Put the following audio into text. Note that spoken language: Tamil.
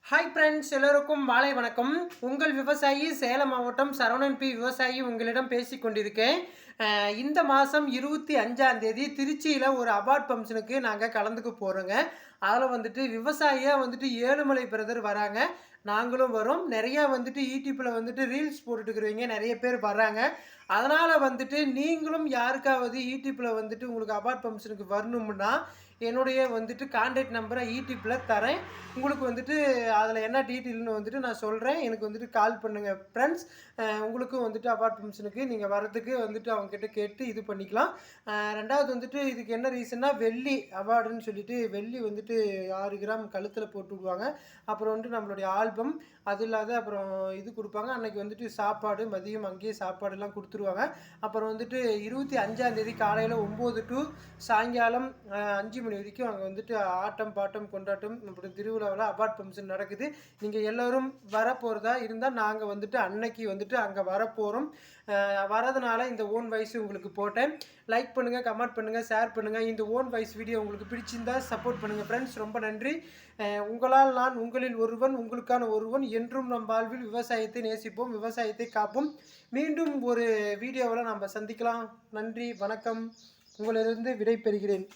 ஹாய் ஃப்ரெண்ட்ஸ், எல்லோருக்கும் மாலை வணக்கம். உங்கள் விவசாயி சேலம் மாவட்டம் சரவணன் பி விவசாயி உங்களிடம் பேசி கொண்டிருக்கேன். இந்த மாதம் 25ஆம் தேதி திருச்சியில் ஒரு அவார்ட் ஃபங்க்ஷனுக்கு நாங்கள் கலந்துக்க போகிறோங்க. அதில் வந்துட்டு விவசாயியாக வந்துட்டு ஏழுமலை பிரதர் வராங்க, நாங்களும் வரோம். நிறையா வந்துட்டு யூடியூப்பில் வந்துட்டு ரீல்ஸ் போட்டுட்டுருக்கிறவங்க நிறைய பேர் வராங்க. அதனால் வந்துட்டு நீங்களும் யாருக்காவது யூடியூப்பில் வந்துட்டு உங்களுக்கு அவார்ட் ஃபங்க்ஷனுக்கு வரணும்னா என்னுடைய வந்துட்டு கான்டாக்ட் நம்பரை யூடியூப்பில் தரேன். உங்களுக்கு வந்துட்டு அதில் என்ன டீட்டெயில்னு வந்துட்டு நான் சொல்கிறேன். எனக்கு வந்துட்டு கால் பண்ணுங்கள் ஃப்ரெண்ட்ஸ். உங்களுக்கும் வந்துட்டு அவார்ட் ஃபங்க்ஷனுக்கு நீங்கள் வரதுக்கு வந்துட்டு அவங்ககிட்ட கேட்டு இது பண்ணிக்கலாம். ரெண்டாவது வந்துட்டு இதுக்கு என்ன ரீசன்னா, வெள்ளி அவார்டுன்னு சொல்லிட்டு வெள்ளி வந்துட்டு 6 கிராம் கழுத்தில் போட்டு விடுவாங்க. அப்புறம் வந்துட்டு நம்மளுடைய ஆல்பம், அது இல்லாத அப்புறம் இது கொடுப்பாங்க. அன்றைக்கி வந்துட்டு சாப்பாடு மதியம் அங்கேயே சாப்பாடுலாம் கொடுத்துருவாங்க. அப்புறம் வந்துட்டு 25ஆம் தேதி காலையில் 9 டு சாயங்காலம் 5 மணி வரைக்கும் அங்கே வந்துட்டு ஆட்டம் பாட்டம் கொண்டாட்டம் அப்படி திருவிழாவில் அவார்ட் ஃபங்க்ஷன் நடக்குது. நீங்கள் எல்லோரும் வரப்போகிறதா இருந்தால் நாங்கள் வந்துட்டு அன்னைக்கு வந்துட்டு அங்கே வரப்போகிறோம். வரதுனால இந்த ஓன் வாய்ஸ் உங்களுக்கு போட்டேன். லைக் பண்ணுங்கள், கமெண்ட் பண்ணுங்கள், ஷேர் பண்ணுங்கள். இந்த ஓன் வாய்ஸ் வீடியோ உங்களுக்கு பிடிச்சிருந்தா சப்போர்ட் பண்ணுங்கள் ஃப்ரெண்ட்ஸ். ரொம்ப நன்றி. உங்களால் நான், உங்களில் ஒருவன், உங்களுக்கான ஒருவன். என்றும் நம் வாழ்வில் விவசாயத்தை நேசிப்போம், விவசாயத்தை காப்போம். மீண்டும் ஒரு வீடியோவில் நம்ம சந்திக்கலாம். நன்றி, வணக்கம். உங்களிலிருந்து விடை பெறுகிறேன்.